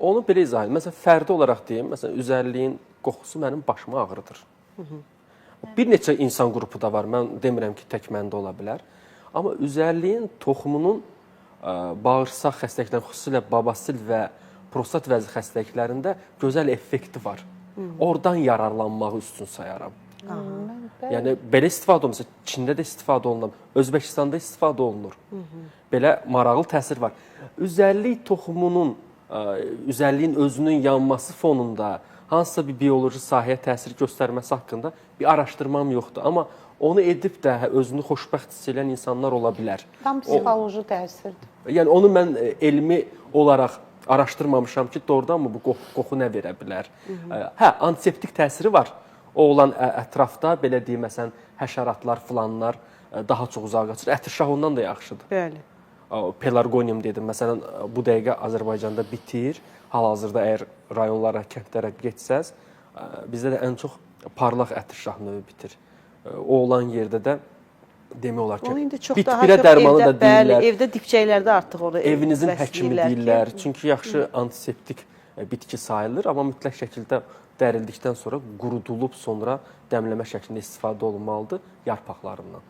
Onu belə izah edim. Məsələn, fərdi olaraq deyim, məsələn, üzərliyin qoxusu mənim başımı ağrıdır. Bir neçə insan qrupu da var. Mən demirəm ki, tək məndə ola bilər. Amma üzərliyin toxumunun bağırsaq xəstəliklərinin, xüsusilə babasil və prostat vəzi xəstəliklərində gözəl effekti var. Oradan yararlanmağı üstün sayaram. Yəni, belə istifadə olunur. Çində də istifadə olunur, Özbəkistanda istifadə olunur. Belə maraqlı təsir var. Üzərlik toxumunun, üzərliyin özünün yanması fonunda hansısa bir bioloji sahəyə təsir göstərməsi haqqında bir araşdırmam yoxdur. Amma onu edib də özünü xoşbəxt hiss edən insanlar ola bilər. Tam psixoloji təsirdir. Yəni, onu mən elmi olaraq araşdırmamışam ki, doğrudanmı bu qoxu nə verə bilər? Hə, antiseptik təsiri var. O olan ətrafda, belə deyim, məsələn, həşəratlar, filanlar daha çox uzağa qaçır. Ətirşah ondan da yaxşıdır. Bəli. Pelargonium dedim, məsələn, bu dəqiqə Azərbaycanda bitir. Hal-hazırda əgər rayonlara, kəndlərə getsəz, bizdə də ən çox parlaq ətirşah növü bitir. O olan yerdə də demək olar ki, bitpirə dərmanı da deyirlər. Bəli, evdə dibçəklərdə artıq onu evinizin həkimi deyirlər. Çünki yaxşı antiseptik bitki sayılır, amma mütləq şəkildə dərildikdən sonra qurudulub, sonra dəmləmə şəklində istifadə olunmalıdır yarpaqlarından.